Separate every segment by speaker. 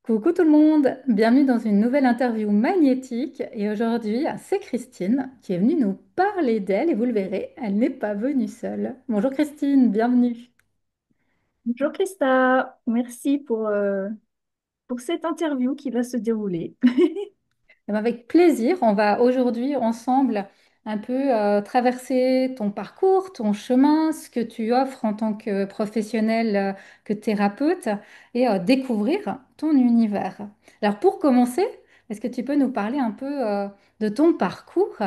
Speaker 1: Coucou tout le monde, bienvenue dans une nouvelle interview magnétique et aujourd'hui c'est Christine qui est venue nous parler d'elle et vous le verrez, elle n'est pas venue seule. Bonjour Christine, bienvenue.
Speaker 2: Bonjour Christa, merci pour cette interview qui va se dérouler.
Speaker 1: Eh ben, avec plaisir, on va aujourd'hui ensemble un peu traverser ton parcours, ton chemin, ce que tu offres en tant que professionnel, que thérapeute et découvrir ton univers. Alors pour commencer, est-ce que tu peux nous parler un peu de ton parcours,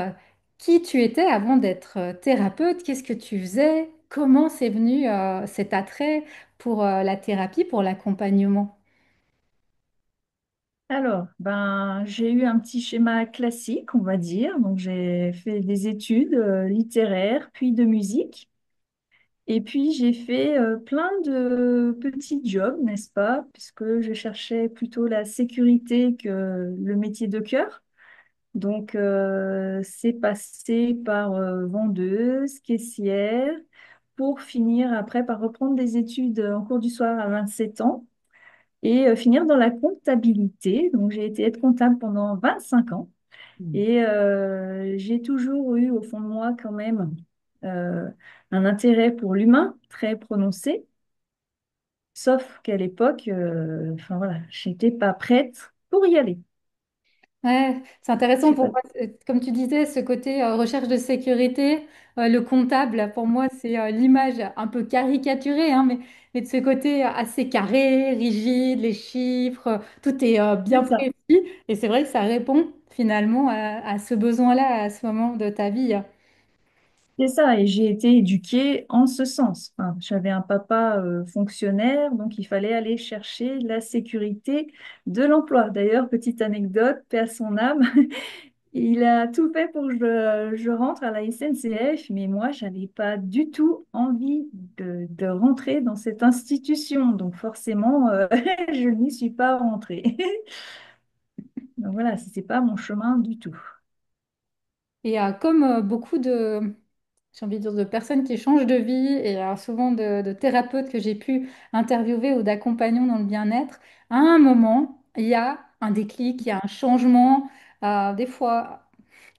Speaker 1: qui tu étais avant d'être thérapeute, qu'est-ce que tu faisais, comment c'est venu cet attrait pour la thérapie, pour l'accompagnement?
Speaker 2: Alors, j'ai eu un petit schéma classique, on va dire. Donc, j'ai fait des études littéraires, puis de musique. Et puis, j'ai fait plein de petits jobs, n'est-ce pas? Puisque je cherchais plutôt la sécurité que le métier de cœur. Donc, c'est passé par vendeuse, caissière, pour finir après par reprendre des études en cours du soir à 27 ans et finir dans la comptabilité. Donc, j'ai été aide comptable pendant 25 ans et j'ai toujours eu au fond de moi quand même euh, un intérêt pour l'humain très prononcé, sauf qu'à l'époque, enfin voilà, j'étais pas prête pour y aller.
Speaker 1: Ouais, c'est
Speaker 2: Je
Speaker 1: intéressant
Speaker 2: sais
Speaker 1: pour
Speaker 2: pas.
Speaker 1: moi. Comme tu disais, ce côté recherche de sécurité, le comptable, pour moi, c'est l'image un peu caricaturée, hein, mais de ce côté assez carré, rigide, les chiffres, tout est bien
Speaker 2: C'est ça.
Speaker 1: précis. Et c'est vrai que ça répond finalement à ce besoin-là, à ce moment de ta vie.
Speaker 2: C'est ça, et j'ai été éduquée en ce sens. Enfin, j'avais un papa fonctionnaire, donc il fallait aller chercher la sécurité de l'emploi. D'ailleurs, petite anecdote, paix à son âme, il a tout fait pour que je rentre à la SNCF, mais moi, j'avais pas du tout envie de rentrer dans cette institution. Donc forcément, je n'y suis pas rentrée. Donc voilà, ce n'était pas mon chemin du tout.
Speaker 1: Et comme beaucoup de, j'ai envie de dire, de personnes qui changent de vie et souvent de thérapeutes que j'ai pu interviewer ou d'accompagnants dans le bien-être, à un moment, il y a un déclic, il y a un changement, des fois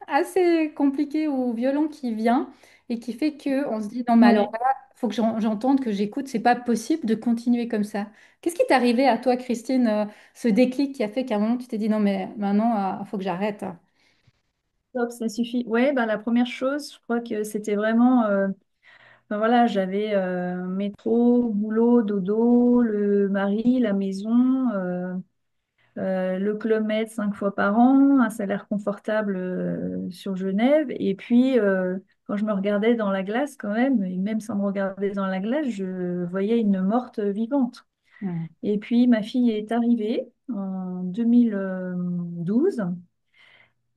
Speaker 1: assez compliqué ou violent qui vient et qui fait que on se dit non mais alors
Speaker 2: Ouais.
Speaker 1: là, il faut que j'entende, que j'écoute, c'est pas possible de continuer comme ça. Qu'est-ce qui t'est arrivé à toi, Christine, ce déclic qui a fait qu'à un moment tu t'es dit non mais maintenant, il faut que j'arrête.
Speaker 2: Stop, ça suffit. Ouais, la première chose, je crois que c'était vraiment enfin, voilà, j'avais métro, boulot, dodo, le mari, la maison, le Club Med 5 fois par an, un salaire confortable sur Genève. Et puis, quand je me regardais dans la glace, quand même, et même sans me regarder dans la glace, je voyais une morte vivante.
Speaker 1: Hmm.
Speaker 2: Et puis, ma fille est arrivée en 2012.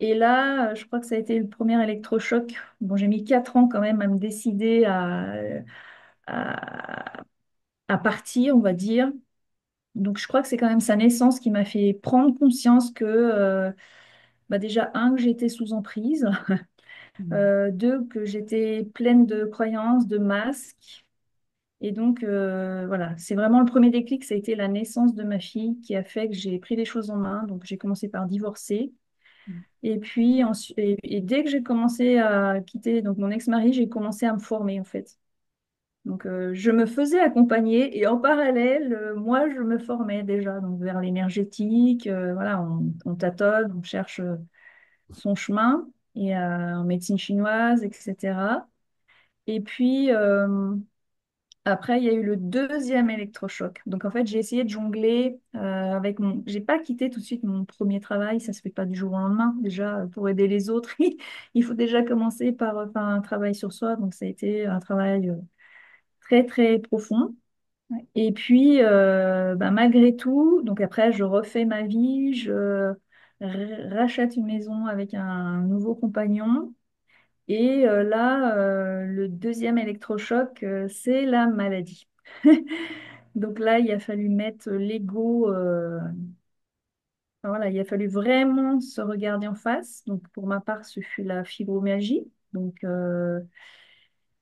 Speaker 2: Et là, je crois que ça a été le premier électrochoc. Bon, j'ai mis 4 ans quand même à me décider à, à partir, on va dire. Donc, je crois que c'est quand même sa naissance qui m'a fait prendre conscience que, déjà, un, que j'étais sous emprise, deux, que j'étais pleine de croyances, de masques. Et donc, voilà, c'est vraiment le premier déclic, ça a été la naissance de ma fille qui a fait que j'ai pris les choses en main. Donc, j'ai commencé par divorcer. Et puis, et dès que j'ai commencé à quitter donc, mon ex-mari, j'ai commencé à me former, en fait. Donc, je me faisais accompagner et en parallèle, moi, je me formais déjà donc, vers l'énergétique. Voilà, on tâtonne, on cherche son chemin et en médecine chinoise, etc. Et puis, après, il y a eu le deuxième électrochoc. Donc, en fait, j'ai essayé de jongler avec mon. J'ai pas quitté tout de suite mon premier travail. Ça se fait pas du jour au lendemain. Déjà, pour aider les autres, il faut déjà commencer par faire un travail sur soi. Donc, ça a été un travail très, très profond.
Speaker 1: Ouais.
Speaker 2: Et puis, malgré tout, donc après, je refais ma vie. Je rachète une maison avec un nouveau compagnon. Et là, le deuxième électrochoc, c'est la maladie. Donc là, il a fallu mettre l'ego, enfin, voilà, il a fallu vraiment se regarder en face. Donc pour ma part, ce fut la fibromyalgie. Donc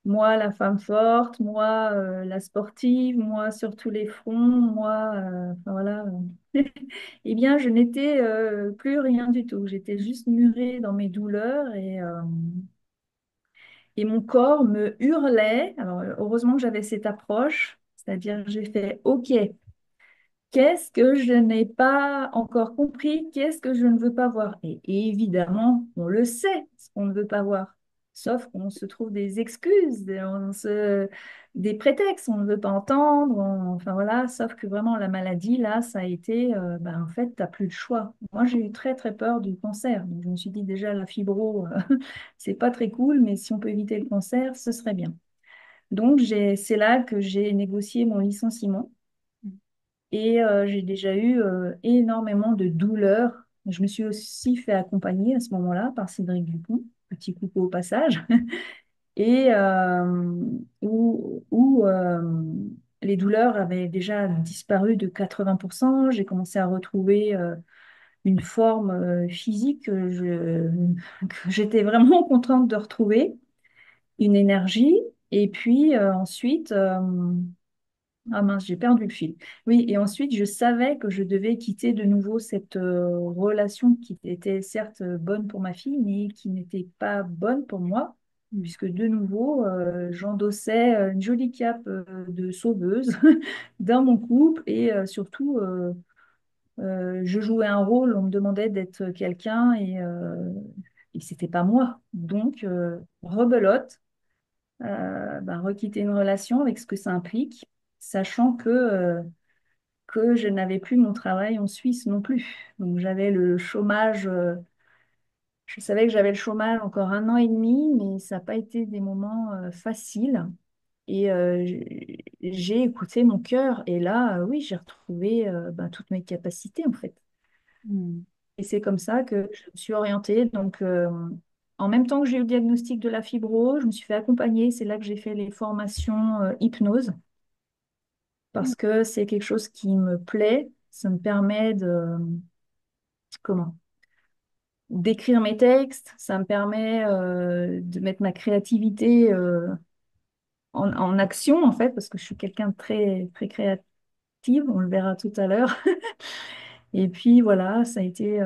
Speaker 2: Moi, la femme forte, moi, la sportive, moi, sur tous les fronts, moi, enfin, voilà. Eh bien, je n'étais plus rien du tout. J'étais juste murée dans mes douleurs et mon corps me hurlait. Alors, heureusement que j'avais cette approche, c'est-à-dire j'ai fait OK. Qu'est-ce que je n'ai pas encore compris? Qu'est-ce que je ne veux pas voir? Et évidemment, on le sait, ce qu'on ne veut pas voir. Sauf qu'on se trouve des excuses, des prétextes, on ne veut pas entendre. Enfin voilà, sauf que vraiment la maladie, là, ça a été, ben, en fait, tu n'as plus le choix. Moi, j'ai eu très, très peur du cancer. Donc, je me suis dit déjà, la fibro, c'est pas très cool, mais si on peut éviter le cancer, ce serait bien. Donc, c'est là que j'ai négocié mon licenciement. Et j'ai déjà eu énormément de douleurs. Je me suis aussi fait accompagner à ce moment-là par Cédric Dupont, petit coucou au passage, et où les douleurs avaient déjà disparu de 80%. J'ai commencé à retrouver une forme physique que j'étais vraiment contente de retrouver, une énergie. Et puis ensuite, ah mince, j'ai perdu le fil. Oui, et ensuite, je savais que je devais quitter de nouveau cette relation qui était certes bonne pour ma fille, mais qui n'était pas bonne pour moi,
Speaker 1: Mm.
Speaker 2: puisque de nouveau, j'endossais une jolie cape de sauveuse dans mon couple et surtout, je jouais un rôle, on me demandait d'être quelqu'un et c'était pas moi. Donc, rebelote, ben, requitter une relation avec ce que ça implique, sachant que je n'avais plus mon travail en Suisse non plus. Donc j'avais le chômage, je savais que j'avais le chômage encore 1 an et demi, mais ça n'a pas été des moments faciles. Et j'ai écouté mon cœur et là, oui, j'ai retrouvé ben, toutes mes capacités en fait.
Speaker 1: Mm.
Speaker 2: Et c'est comme ça que je me suis orientée. Donc, en même temps que j'ai eu le diagnostic de la fibro, je me suis fait accompagner. C'est là que j'ai fait les formations hypnose parce que c'est quelque chose qui me plaît. Ça me permet comment, d'écrire mes textes. Ça me permet de mettre ma créativité en action, en fait, parce que je suis quelqu'un de très, très créative. On le verra tout à l'heure. Et puis, voilà, ça a été...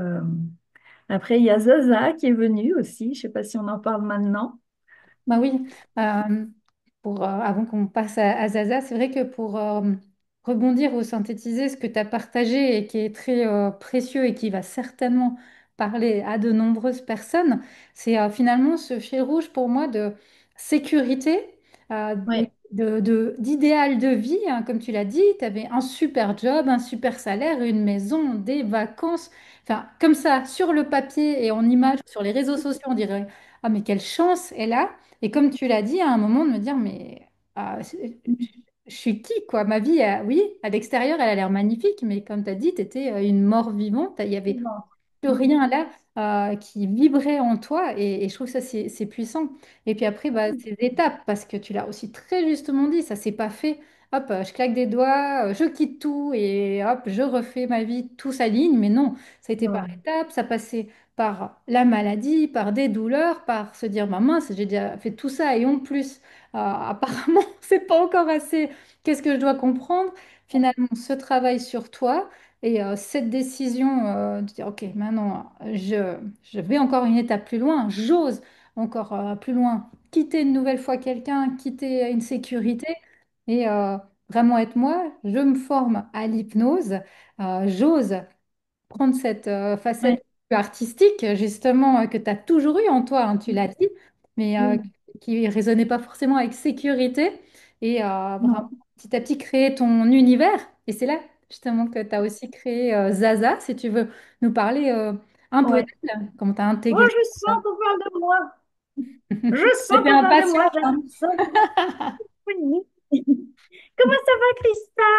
Speaker 2: Après, il y a Zaza qui est venu aussi. Je ne sais pas si on en parle maintenant.
Speaker 1: Bah oui, euh, avant qu'on passe à Zaza, c'est vrai que pour rebondir ou synthétiser ce que tu as partagé et qui est très précieux et qui va certainement parler à de nombreuses personnes, c'est finalement ce fil rouge pour moi de sécurité, oui,
Speaker 2: Ouais.
Speaker 1: d'idéal de vie, hein, comme tu l'as dit, tu avais un super job, un super salaire, une maison, des vacances, enfin comme ça, sur le papier et en image, sur les réseaux sociaux, on dirait, ah mais quelle chance elle a. Et comme tu l'as dit, à un moment de me dire, mais je suis qui, quoi? Ma vie, oui, à l'extérieur, elle a l'air magnifique, mais comme tu as dit, tu étais une mort vivante. Il y avait
Speaker 2: Bon.
Speaker 1: plus rien là qui vibrait en toi et je trouve ça c'est puissant. Et puis après, bah, ces étapes, parce que tu l'as aussi très justement dit, ça s'est pas fait. Hop, je claque des doigts, je quitte tout et hop, je refais ma vie, tout s'aligne. Mais non, ça a été par
Speaker 2: Non.
Speaker 1: étapes, ça passait par la maladie, par des douleurs, par se dire, bah mince, j'ai déjà fait tout ça et en plus, apparemment, c'est pas encore assez. Qu'est-ce que je dois comprendre? Finalement, ce travail sur toi. Et cette décision de dire, OK, maintenant, je vais encore une étape plus loin, j'ose encore plus loin, quitter une nouvelle fois quelqu'un, quitter une sécurité et vraiment être moi, je me forme à l'hypnose, j'ose prendre cette
Speaker 2: Ouais.
Speaker 1: facette plus artistique, justement, que tu as toujours eu en toi, hein, tu l'as dit, mais
Speaker 2: Oui.
Speaker 1: qui ne résonnait pas forcément avec sécurité. Et vraiment,
Speaker 2: Non.
Speaker 1: petit à petit, créer ton univers. Et c'est là, justement, que tu as aussi créé Zaza, si tu veux nous parler un peu
Speaker 2: Ouais.
Speaker 1: d'elle, comment tu as
Speaker 2: Oh,
Speaker 1: intégré
Speaker 2: je sens
Speaker 1: ça.
Speaker 2: qu'on parle de moi. Je sens
Speaker 1: J'étais
Speaker 2: qu'on parle de moi.
Speaker 1: impatiente, hein.
Speaker 2: J'aime ça. Oui. Comment ça va, Christa?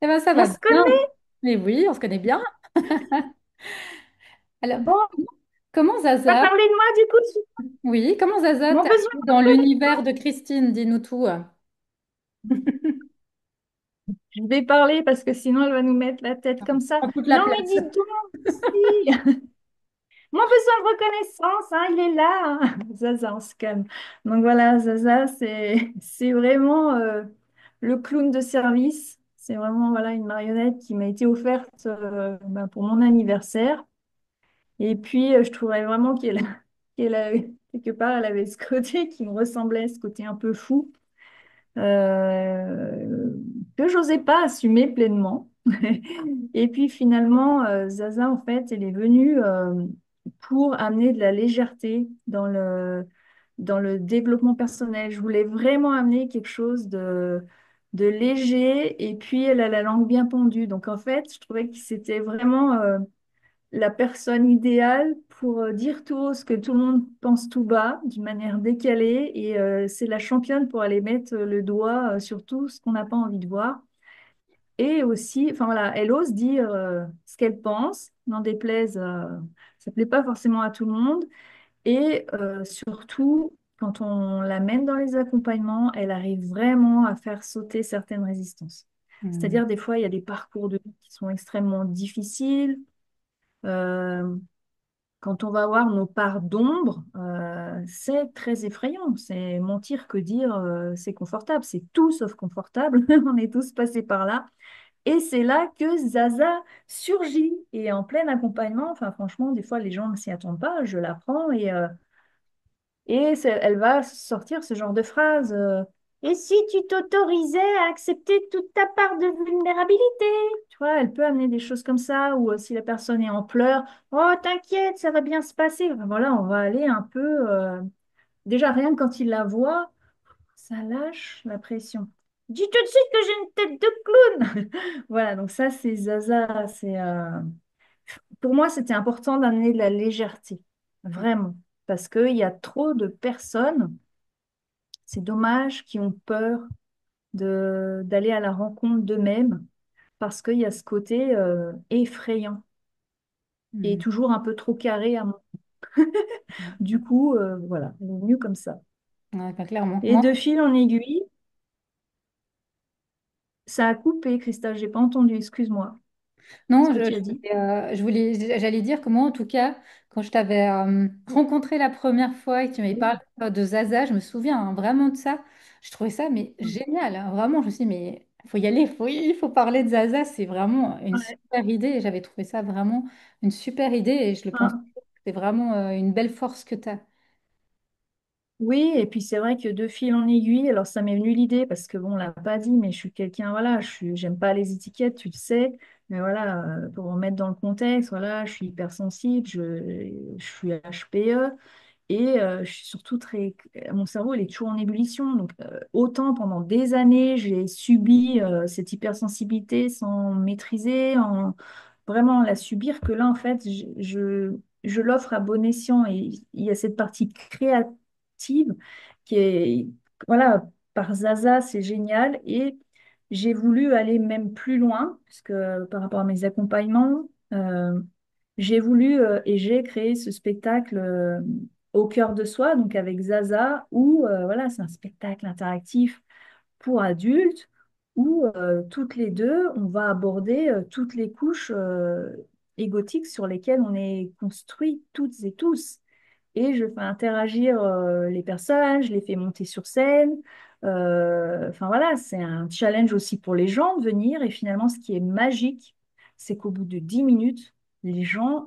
Speaker 1: Eh bien, ça
Speaker 2: On
Speaker 1: va
Speaker 2: se
Speaker 1: bien.
Speaker 2: connaît?
Speaker 1: Mais oui, on se connaît bien. Alors,
Speaker 2: Bon,
Speaker 1: comment
Speaker 2: t'as
Speaker 1: Zaza,
Speaker 2: parlé de moi du coup.
Speaker 1: oui, comment Zaza
Speaker 2: Mon
Speaker 1: t'es
Speaker 2: besoin
Speaker 1: arrivé
Speaker 2: de
Speaker 1: dans l'univers
Speaker 2: reconnaissance.
Speaker 1: de Christine? Dis-nous tout.
Speaker 2: Je vais parler parce que sinon elle va nous mettre la tête comme ça.
Speaker 1: Prends toute la
Speaker 2: Non, mais
Speaker 1: place.
Speaker 2: dis donc, si. Moins besoin de reconnaissance, hein, il est là, hein. Zaza, on se calme. Donc voilà, Zaza, c'est vraiment le clown de service. C'est vraiment voilà, une marionnette qui m'a été offerte pour mon anniversaire. Et puis, je trouvais vraiment qu'elle avait, quelque part, elle avait ce côté qui me ressemblait, ce côté un peu fou, euh, que j'osais pas assumer pleinement. Et puis finalement, Zaza, en fait, elle est venue pour amener de la légèreté dans le développement personnel. Je voulais vraiment amener quelque chose de léger et puis elle a la langue bien pendue. Donc en fait, je trouvais que c'était vraiment la personne idéale pour dire tout haut ce que tout le monde pense tout bas, d'une manière décalée. Et c'est la championne pour aller mettre le doigt sur tout ce qu'on n'a pas envie de voir. Et aussi, enfin voilà, elle ose dire ce qu'elle pense, n'en déplaise, ça plaît pas forcément à tout le monde. Et surtout, quand on la mène dans les accompagnements, elle arrive vraiment à faire sauter certaines résistances.
Speaker 1: Hmm.
Speaker 2: C'est-à-dire, des fois, il y a des parcours de vie qui sont extrêmement difficiles. Euh, Quand on va voir nos parts d'ombre, c'est très effrayant. C'est mentir que dire c'est confortable. C'est tout sauf confortable. On est tous passés par là. Et c'est là que Zaza surgit. Et en plein accompagnement, enfin franchement, des fois les gens ne s'y attendent pas. Je la prends elle va sortir ce genre de phrase. Et si tu t'autorisais à accepter toute ta part de vulnérabilité? Tu vois, elle peut amener des choses comme ça, ou si la personne est en pleurs, oh, t'inquiète, ça va bien se passer. Enfin, voilà, on va aller un peu. Déjà, rien que quand il la voit, ça lâche la pression. Dis tout de suite que j'ai une tête de clown. Voilà, donc ça, c'est Zaza. Pour moi, c'était important d'amener de la légèreté, vraiment, parce qu'il y a trop de personnes, c'est dommage, qui ont peur d'aller à la rencontre d'eux-mêmes, parce qu'il y a ce côté effrayant et
Speaker 1: Hmm.
Speaker 2: toujours un peu trop carré à mon. Du coup, voilà, il est mieux comme ça.
Speaker 1: Ouais, pas clairement.
Speaker 2: Et
Speaker 1: Moi,
Speaker 2: de fil en aiguille, ça a coupé, Christelle, j'ai pas entendu, excuse-moi. Ce
Speaker 1: non,
Speaker 2: que tu as dit.
Speaker 1: j'allais dire que moi, en tout cas, quand je t'avais rencontré la première fois et que tu m'avais parlé de Zaza, je me souviens vraiment de ça. Je trouvais ça mais génial, hein. Vraiment, je me suis dit, mais il faut y aller, il faut parler de Zaza. C'est vraiment une
Speaker 2: Ouais.
Speaker 1: super idée. Et j'avais trouvé ça vraiment une super idée et je le pense que
Speaker 2: Hein.
Speaker 1: c'est vraiment une belle force que tu as.
Speaker 2: Oui, et puis c'est vrai que de fil en aiguille, alors ça m'est venu l'idée parce que bon, on l'a pas dit, mais je suis quelqu'un, voilà, j'aime pas les étiquettes, tu le sais, mais voilà, pour remettre dans le contexte, voilà, je suis hypersensible, je suis HPE et je suis surtout très, mon cerveau il est toujours en ébullition, donc autant pendant des années j'ai subi cette hypersensibilité sans maîtriser, en vraiment la subir, que là en fait je l'offre à bon escient et il y a cette partie créative qui est, voilà, par Zaza, c'est génial. Et j'ai voulu aller même plus loin, puisque par rapport à mes accompagnements, j'ai voulu et j'ai créé ce spectacle au cœur de soi, donc avec Zaza, où voilà, c'est un spectacle interactif pour adultes, où toutes les deux, on va aborder toutes les couches égotiques sur lesquelles on est construit toutes et tous. Et je fais interagir les personnes, je les fais monter sur scène. Enfin voilà, c'est un challenge aussi pour les gens de venir. Et finalement, ce qui est magique, c'est qu'au bout de 10 minutes, les gens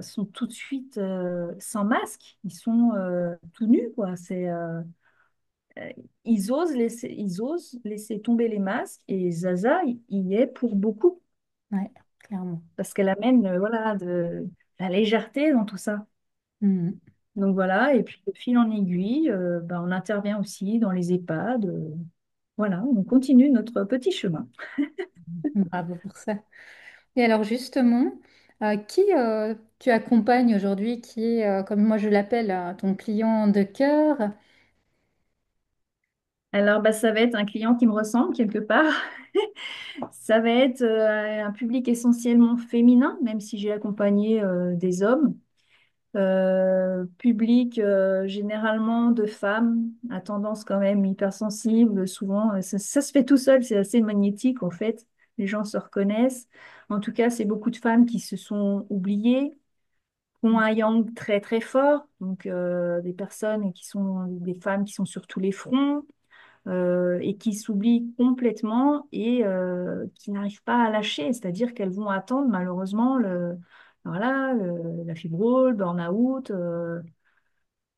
Speaker 2: sont tout de suite sans masque. Ils sont tout nus, quoi. Euh, ils osent laisser tomber les masques. Et Zaza, il y est pour beaucoup.
Speaker 1: Ouais, clairement.
Speaker 2: Parce qu'elle amène voilà, de la légèreté dans tout ça.
Speaker 1: Mhm.
Speaker 2: Donc voilà, et puis de fil en aiguille, on intervient aussi dans les EHPAD. Voilà, on continue notre petit chemin.
Speaker 1: Bravo pour ça. Et alors justement, qui tu accompagnes aujourd'hui, qui est, comme moi je l'appelle, ton client de cœur?
Speaker 2: Alors, ça va être un client qui me ressemble quelque part. Ça va être un public essentiellement féminin, même si j'ai accompagné des hommes. Public généralement de femmes, à tendance quand même hypersensible. Souvent, ça se fait tout seul, c'est assez magnétique en fait. Les gens se reconnaissent. En tout cas, c'est beaucoup de femmes qui se sont oubliées, ont un yang très très fort, donc des personnes qui sont des femmes qui sont sur tous les fronts et qui s'oublient complètement et qui n'arrivent pas à lâcher, c'est-à-dire qu'elles vont attendre malheureusement voilà, la fibrose, le burn-out,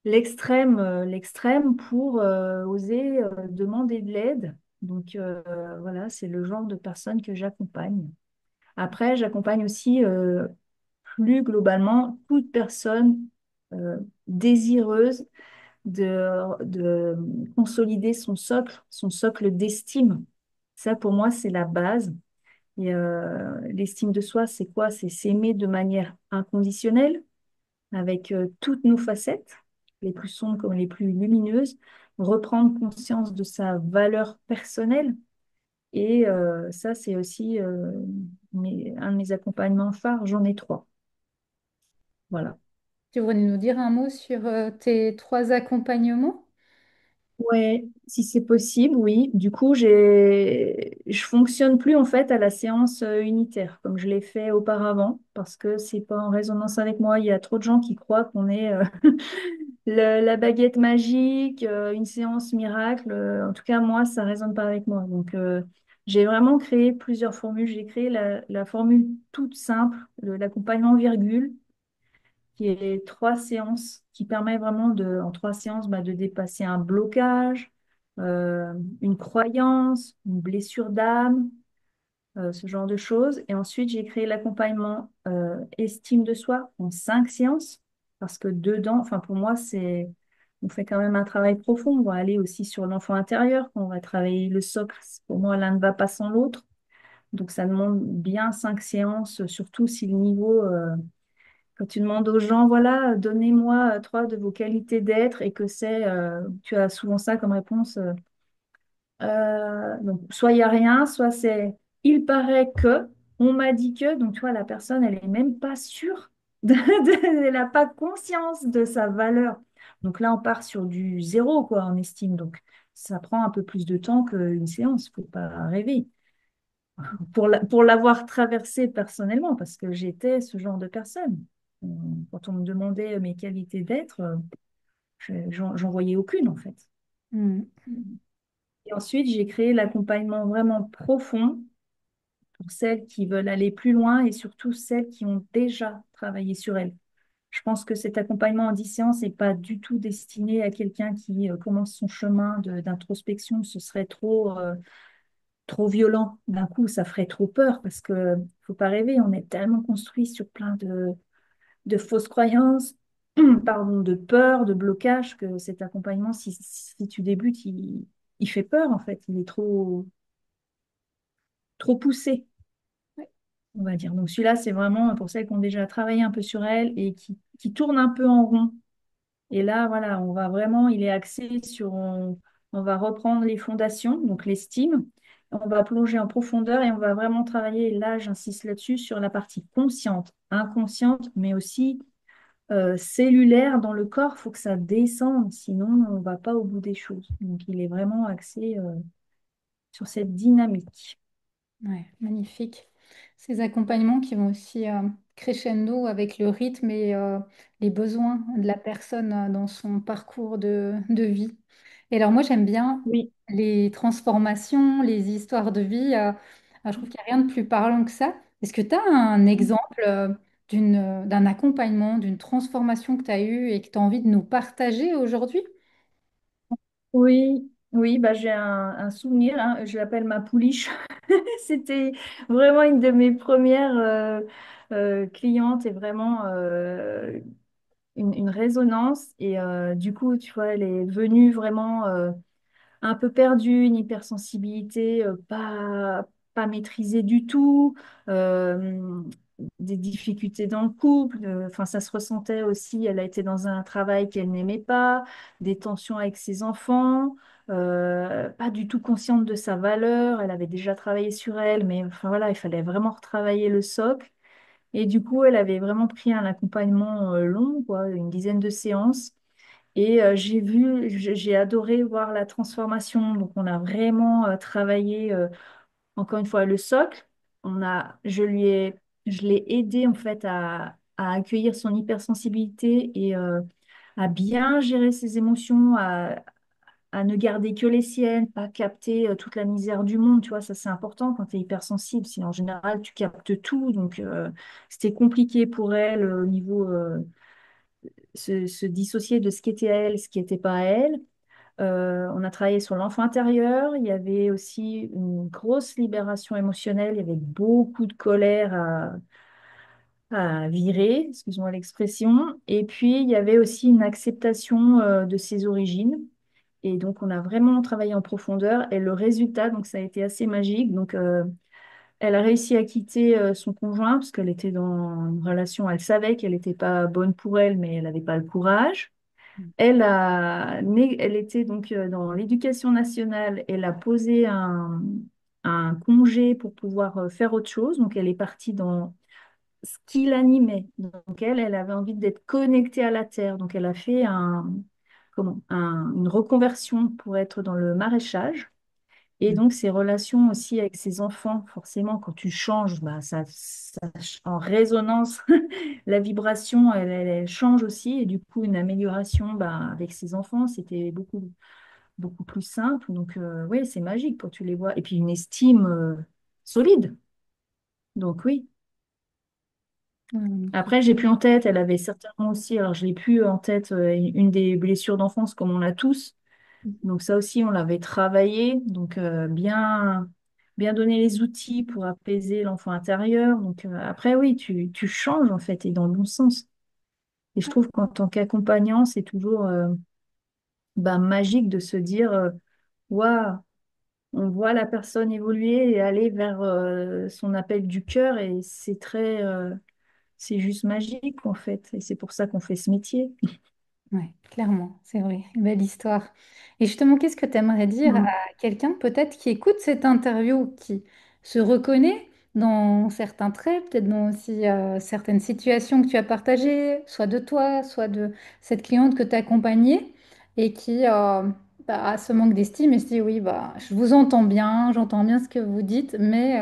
Speaker 2: l'extrême pour oser demander de l'aide. Donc voilà, c'est le genre de personnes que j'accompagne. Après, j'accompagne aussi plus globalement toute personne euh, désireuse de consolider son socle d'estime. Ça, pour moi, c'est la base. Et l'estime de soi, c'est quoi? C'est s'aimer de manière inconditionnelle, avec toutes nos facettes, les plus sombres comme les plus lumineuses, reprendre conscience de sa valeur personnelle. Et ça, c'est aussi un de mes accompagnements phares. J'en ai trois. Voilà.
Speaker 1: Tu voudrais nous dire un mot sur tes trois accompagnements?
Speaker 2: Ouais, si c'est possible, oui. Du coup, je fonctionne plus en fait à la séance unitaire comme je l'ai fait auparavant parce que c'est pas en résonance avec moi. Il y a trop de gens qui croient qu'on est la baguette magique, une séance miracle. En tout cas, moi, ça résonne pas avec moi. Donc, j'ai vraiment créé plusieurs formules. J'ai créé la formule toute simple, l'accompagnement virgule qui est trois séances, qui permet vraiment en trois séances de dépasser un blocage, une croyance, une blessure d'âme, ce genre de choses. Et ensuite, j'ai créé l'accompagnement estime de soi en cinq séances, parce que dedans, enfin pour moi, on fait quand même un travail profond. On va aller aussi sur l'enfant intérieur, on va travailler le socle. Pour moi, l'un ne va pas sans l'autre. Donc, ça demande bien cinq séances, surtout si le niveau quand tu demandes aux gens, voilà, donnez-moi trois de vos qualités d'être et que tu as souvent ça comme réponse. Donc, soit il n'y a rien, soit c'est il paraît que, on m'a dit que. Donc, tu vois, la personne, elle n'est même pas sûre, elle n'a pas conscience de sa valeur. Donc là, on part sur du zéro, quoi, en estime. Donc, ça prend un peu plus de temps qu'une séance, faut pas rêver pour l'avoir traversé personnellement, parce que j'étais ce genre de personne. Quand on me demandait mes qualités d'être, j'en voyais aucune en fait.
Speaker 1: Hmm.
Speaker 2: Et ensuite, j'ai créé l'accompagnement vraiment profond pour celles qui veulent aller plus loin et surtout celles qui ont déjà travaillé sur elles. Je pense que cet accompagnement en 10 séances n'est pas du tout destiné à quelqu'un qui commence son chemin d'introspection. Ce serait trop violent. D'un coup, ça ferait trop peur parce que faut pas rêver, on est tellement construit sur plein de fausses croyances, pardon, de peur, de blocage, que cet accompagnement, si tu débutes, il fait peur en fait. Il est trop poussé,
Speaker 1: Ouais.
Speaker 2: on va dire. Donc celui-là, c'est vraiment pour celles qui ont déjà travaillé un peu sur elles et qui tournent un peu en rond. Et là, voilà, on va vraiment, il est axé on va reprendre les fondations, donc l'estime. On va plonger en profondeur et on va vraiment travailler, et là, j'insiste là-dessus, sur la partie consciente, inconsciente, mais aussi cellulaire dans le corps. Il faut que ça descende, sinon on ne va pas au bout des choses. Donc, il est vraiment axé sur cette dynamique.
Speaker 1: Ouais, magnifique. Ces accompagnements qui vont aussi crescendo avec le rythme et les besoins de la personne dans son parcours de vie. Et alors moi, j'aime bien
Speaker 2: Oui.
Speaker 1: les transformations, les histoires de vie. Je trouve qu'il n'y a rien de plus parlant que ça. Est-ce que tu as un exemple d'un accompagnement, d'une transformation que tu as eue et que tu as envie de nous partager aujourd'hui?
Speaker 2: Oui, oui, bah, j'ai un souvenir, hein, je l'appelle ma pouliche. C'était vraiment une de mes premières clientes et vraiment une résonance. Et du coup, tu vois, elle est venue vraiment un peu perdue, une hypersensibilité pas maîtrisée du tout, euh, des difficultés dans le couple, enfin ça se ressentait aussi, elle a été dans un travail qu'elle n'aimait pas, des tensions avec ses enfants, pas du tout consciente de sa valeur, elle avait déjà travaillé sur elle, mais enfin voilà, il fallait vraiment retravailler le socle. Et du coup, elle avait vraiment pris un accompagnement long, quoi, une dizaine de séances. Et j'ai adoré voir la transformation. Donc, on a vraiment travaillé, encore une fois, le socle. Je l'ai aidé en fait à accueillir son hypersensibilité et à bien gérer ses émotions, à ne garder que les siennes, pas capter toute la misère du monde, tu vois, ça c'est important quand tu es hypersensible, sinon en général tu captes tout, donc c'était compliqué pour elle au niveau se dissocier de ce qui était à elle, ce qui n'était pas à elle. On a travaillé sur l'enfant intérieur, il y avait aussi une grosse libération émotionnelle, il y avait beaucoup de colère à virer, excuse-moi l'expression, et puis il y avait aussi une acceptation de ses origines. Et donc, on a vraiment travaillé en profondeur. Et le résultat, donc, ça a été assez magique. Donc, elle a réussi à quitter son conjoint parce qu'elle était dans une relation. Elle savait qu'elle n'était pas bonne pour elle, mais elle n'avait pas le courage. Elle était donc dans l'éducation nationale. Elle a posé un congé pour pouvoir faire autre chose. Donc, elle est partie dans ce qui l'animait. Donc, elle avait envie d'être connectée à la terre. Donc, elle a fait une reconversion pour être dans le maraîchage. Et donc, ses relations aussi avec ses enfants, forcément, quand tu changes, bah, en résonance, la vibration, elle change aussi. Et du coup, une amélioration bah, avec ses enfants, c'était beaucoup, beaucoup plus simple. Donc, oui, c'est magique quand tu les vois. Et puis, une estime solide. Donc, oui. Après, j'ai plus en tête, elle avait certainement aussi, alors je l'ai plus en tête, une des blessures d'enfance comme on a tous. Donc ça aussi, on l'avait travaillé. Donc bien donner les outils pour apaiser l'enfant intérieur. Donc après, oui, tu changes en fait et dans le bon sens. Et je trouve qu'en tant qu'accompagnant, c'est toujours bah, magique de se dire, waouh, on voit la personne évoluer et aller vers son appel du cœur et c'est juste magique en fait. Et c'est pour ça qu'on fait ce métier.
Speaker 1: Ouais, clairement, c'est vrai. Une belle histoire. Et justement, qu'est-ce que tu aimerais dire à
Speaker 2: Mm.
Speaker 1: quelqu'un peut-être qui écoute cette interview, qui se reconnaît dans certains traits, peut-être dans aussi certaines situations que tu as partagées, soit de toi, soit de cette cliente que tu as accompagnée, et qui bah, a ce manque d'estime et se dit, oui, bah, je vous entends bien, j'entends bien ce que vous dites, mais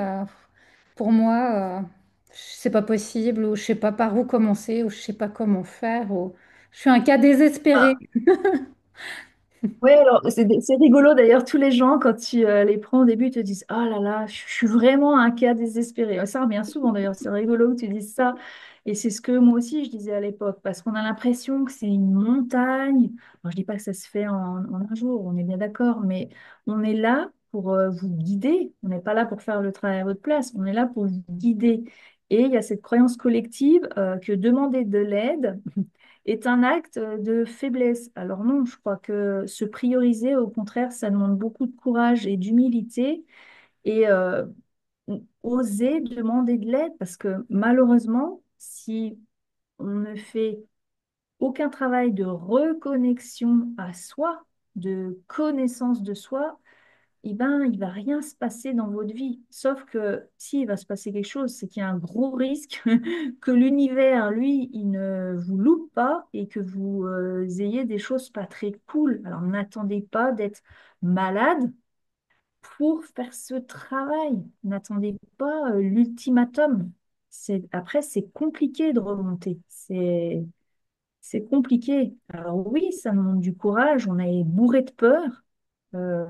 Speaker 1: pour moi, c'est pas possible, ou je sais pas par où commencer, ou je sais pas comment faire, ou je suis un cas désespéré.
Speaker 2: Oui, alors c'est rigolo d'ailleurs, tous les gens, quand tu les prends au début, te disent, oh là là, je suis vraiment un cas désespéré. Ça revient souvent d'ailleurs, c'est rigolo que tu dises ça. Et c'est ce que moi aussi je disais à l'époque, parce qu'on a l'impression que c'est une montagne. Alors, je dis pas que ça se fait en un jour, on est bien d'accord, mais on est là pour vous guider. On n'est pas là pour faire le travail à votre place, on est là pour vous guider. Et il y a cette croyance collective que demander de l'aide, est un acte de faiblesse. Alors non, je crois que se prioriser, au contraire, ça demande beaucoup de courage et d'humilité et oser demander de l'aide parce que malheureusement, si on ne fait aucun travail de reconnexion à soi, de connaissance de soi, eh ben, il va rien se passer dans votre vie. Sauf que s'il va se passer quelque chose, c'est qu'il y a un gros risque que l'univers, lui, il ne vous loupe pas et que vous ayez des choses pas très cool. Alors n'attendez pas d'être malade pour faire ce travail. N'attendez pas l'ultimatum. Après, c'est compliqué de remonter. C'est compliqué. Alors oui, ça demande du courage. On est bourré de peur. Euh,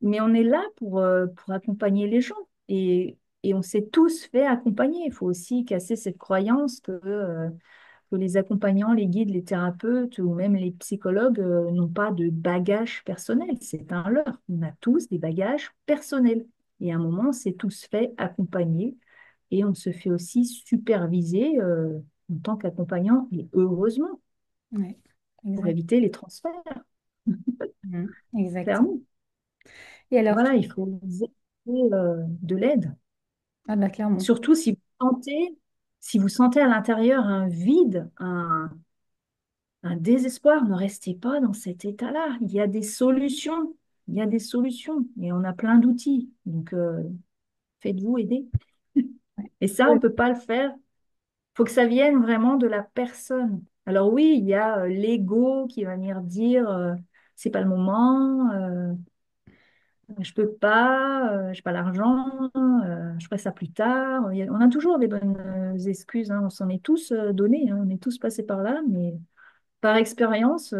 Speaker 2: Mais on est là pour accompagner les gens et on s'est tous fait accompagner. Il faut aussi casser cette croyance que les accompagnants, les guides, les thérapeutes ou même les psychologues n'ont pas de bagage personnel. C'est un leurre. On a tous des bagages personnels. Et à un moment, on s'est tous fait accompagner et on se fait aussi superviser en tant qu'accompagnant et heureusement
Speaker 1: Ouais,
Speaker 2: pour
Speaker 1: exact.
Speaker 2: éviter les transferts,
Speaker 1: Mhm, exact.
Speaker 2: clairement.
Speaker 1: Et alors,
Speaker 2: Voilà, il faut oser de l'aide.
Speaker 1: ah bah clairement.
Speaker 2: Surtout si vous sentez à l'intérieur un vide, un désespoir, ne restez pas dans cet état-là. Il y a des solutions. Il y a des solutions et on a plein d'outils. Donc, faites-vous aider. Et ça, on
Speaker 1: Ouais.
Speaker 2: ne peut pas le faire. Il faut que ça vienne vraiment de la personne. Alors oui, il y a l'ego qui va venir dire c'est pas le moment, je peux pas, j'ai pas l'argent, je ferai ça plus tard. On a toujours des bonnes excuses, hein, on s'en est tous donné, hein, on est tous passés par là, mais par expérience,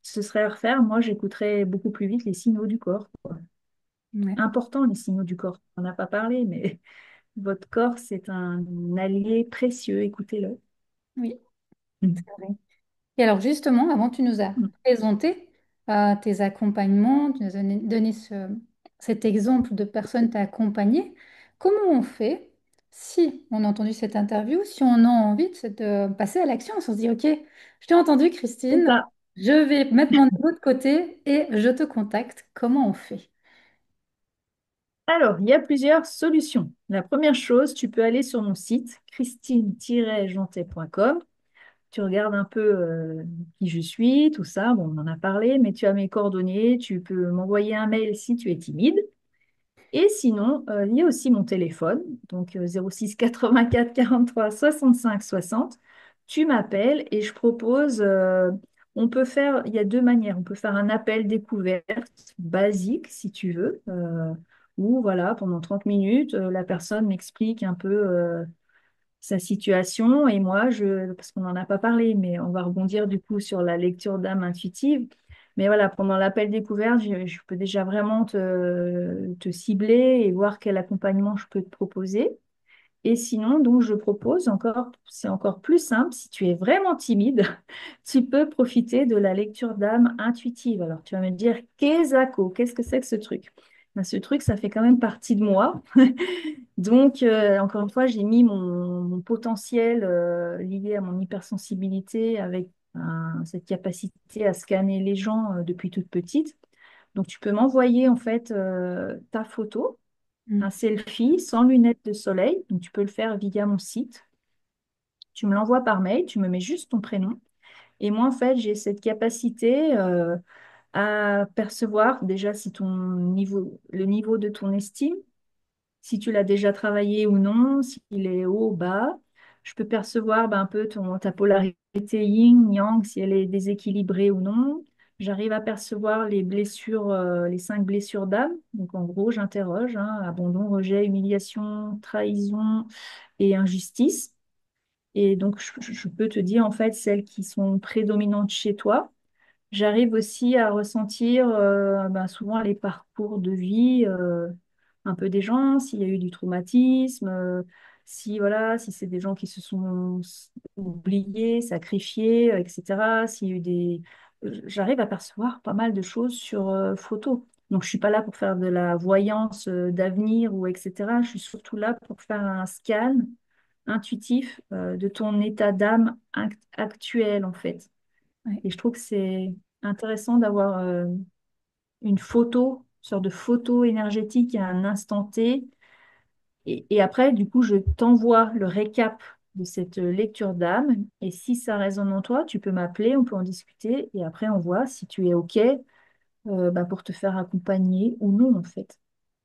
Speaker 2: ce serait à refaire. Moi, j'écouterais beaucoup plus vite les signaux du corps, quoi.
Speaker 1: Ouais.
Speaker 2: Important, les signaux du corps. On n'a pas parlé, mais votre corps, c'est un allié précieux. Écoutez-le.
Speaker 1: Oui,
Speaker 2: Mm.
Speaker 1: c'est vrai. Et alors justement, avant, tu nous as
Speaker 2: Mm.
Speaker 1: présenté tes accompagnements, tu nous as donné cet exemple de personnes t'as accompagnées. Comment on fait si on a entendu cette interview, si on a envie de passer à l'action, si on se dit, OK, je t'ai entendu,
Speaker 2: C'est
Speaker 1: Christine,
Speaker 2: ça.
Speaker 1: je vais mettre mon ego de côté et je te contacte. Comment on fait?
Speaker 2: Alors, il y a plusieurs solutions. La première chose, tu peux aller sur mon site christine-jantet.com. Tu regardes un peu qui je suis, tout ça. Bon, on en a parlé, mais tu as mes coordonnées. Tu peux m'envoyer un mail si tu es timide. Et sinon, il y a aussi mon téléphone, donc 06 84 43 65 60. Tu m'appelles et je propose, on peut faire, il y a deux manières. On peut faire un appel découverte basique si tu veux, où voilà, pendant 30 minutes, la personne m'explique un peu sa situation et moi, parce qu'on n'en a pas parlé, mais on va rebondir du coup sur la lecture d'âme intuitive. Mais voilà, pendant l'appel découverte, je peux déjà vraiment te cibler et voir quel accompagnement je peux te proposer. Et sinon, donc, je propose encore, c'est encore plus simple, si tu es vraiment timide, tu peux profiter de la lecture d'âme intuitive. Alors, tu vas me dire, qu'est-ce que c'est que ce truc? Ben, ce truc, ça fait quand même partie de moi. Donc, encore une fois, j'ai mis mon potentiel lié à mon hypersensibilité avec cette capacité à scanner les gens depuis toute petite. Donc, tu peux m'envoyer en fait ta photo, un
Speaker 1: Mm.
Speaker 2: selfie sans lunettes de soleil. Donc, tu peux le faire via mon site. Tu me l'envoies par mail, tu me mets juste ton prénom. Et moi, en fait, j'ai cette capacité à percevoir déjà si le niveau de ton estime, si tu l'as déjà travaillé ou non, s'il est haut ou bas. Je peux percevoir ben, un peu ta polarité yin, yang, si elle est déséquilibrée ou non. J'arrive à percevoir les blessures, les 5 blessures d'âme. Donc en gros, j'interroge, hein, abandon, rejet, humiliation, trahison et injustice. Et donc je peux te dire en fait celles qui sont prédominantes chez toi. J'arrive aussi à ressentir ben, souvent les parcours de vie un peu des gens, s'il y a eu du traumatisme, si voilà, si c'est des gens qui se sont oubliés, sacrifiés, etc. S'il y a eu j'arrive à percevoir pas mal de choses sur photo. Donc je suis pas là pour faire de la voyance d'avenir ou etc. Je suis surtout là pour faire un scan intuitif de ton état d'âme actuel en fait.
Speaker 1: Ouais,
Speaker 2: Et je trouve que c'est intéressant d'avoir une photo, une sorte de photo énergétique à un instant T. Et après, du coup, je t'envoie le récap de cette lecture d'âme. Et si ça résonne en toi, tu peux m'appeler, on peut en discuter. Et après, on voit si tu es OK bah, pour te faire accompagner ou non, en fait.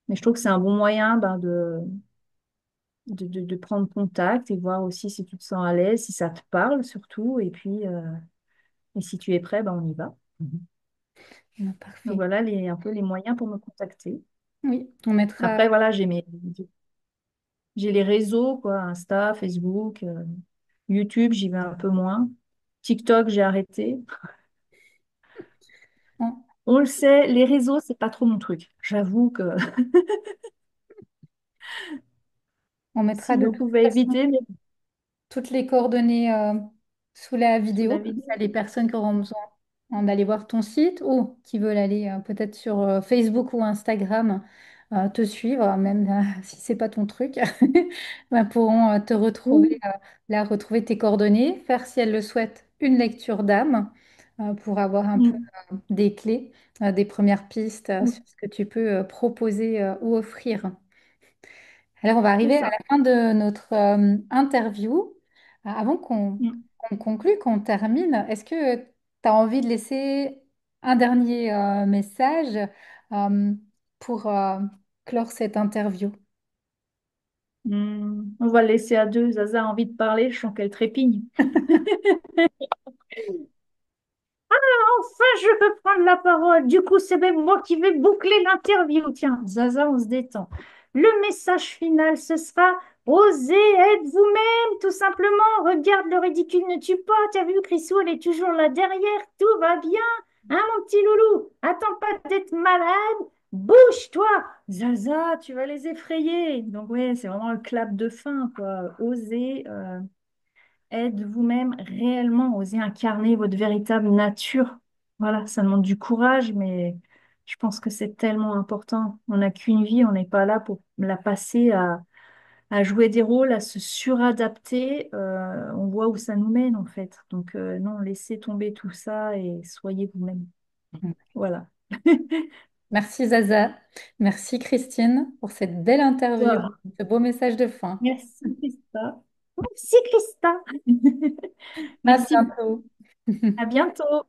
Speaker 2: Mais je trouve que c'est un bon moyen bah, de prendre contact et voir aussi si tu te sens à l'aise, si ça te parle surtout. Et puis, et si tu es prêt, bah, on y va. Mhm.
Speaker 1: non,
Speaker 2: Donc
Speaker 1: parfait.
Speaker 2: voilà un peu les moyens pour me contacter.
Speaker 1: Oui, on mettra.
Speaker 2: Après, voilà, j'ai les réseaux, quoi, Insta, Facebook, YouTube, j'y vais un peu moins. TikTok, j'ai arrêté.
Speaker 1: On,
Speaker 2: On le sait, les réseaux, c'est pas trop mon truc. J'avoue que
Speaker 1: on mettra
Speaker 2: si
Speaker 1: de
Speaker 2: on
Speaker 1: toute
Speaker 2: pouvait
Speaker 1: façon
Speaker 2: éviter, mais
Speaker 1: toutes les coordonnées sous la
Speaker 2: sous
Speaker 1: vidéo.
Speaker 2: la
Speaker 1: Comme ça,
Speaker 2: vidéo.
Speaker 1: les personnes qui auront besoin d'aller voir ton site ou qui veulent aller peut-être sur Facebook ou Instagram te suivre, même si c'est pas ton truc, ben, pourront te retrouver,
Speaker 2: Oui,
Speaker 1: là, retrouver tes coordonnées, faire si elles le souhaitent une lecture d'âme pour avoir un peu
Speaker 2: mm,
Speaker 1: des clés, des premières pistes
Speaker 2: mm,
Speaker 1: sur ce que tu peux proposer ou offrir. Alors, on va
Speaker 2: c'est
Speaker 1: arriver à la
Speaker 2: ça.
Speaker 1: fin de notre interview. Avant
Speaker 2: Mm.
Speaker 1: qu'on conclue, qu'on termine, est-ce que tu as envie de laisser un dernier message euh, pour clore cette interview?
Speaker 2: On va le laisser à deux. Zaza a envie de parler, je sens qu'elle trépigne. Enfin, je peux prendre la parole. Du coup, c'est même moi qui vais boucler l'interview. Tiens, Zaza, on se détend. Le message final, ce sera: osez être vous-même, tout simplement. Regarde, le ridicule ne tue pas. Tu as vu, Chrissou, elle est toujours là derrière. Tout va bien. Hein, mon petit loulou? Attends pas d'être malade. Bouge-toi. Zaza, tu vas les effrayer. Donc, ouais, c'est vraiment le clap de fin, quoi. Osez. Êtes vous-même réellement, osez incarner votre véritable nature. Voilà, ça demande du courage, mais je pense que c'est tellement important. On n'a qu'une vie, on n'est pas là pour la passer à jouer des rôles, à se suradapter. On voit où ça nous mène en fait. Donc non, laissez tomber tout ça et soyez vous-même. Voilà.
Speaker 1: Merci Zaza, merci Christine pour cette belle interview,
Speaker 2: Toi.
Speaker 1: ce beau message de fin.
Speaker 2: Merci Christa. Merci Christa.
Speaker 1: À
Speaker 2: Merci beaucoup.
Speaker 1: bientôt.
Speaker 2: À bientôt.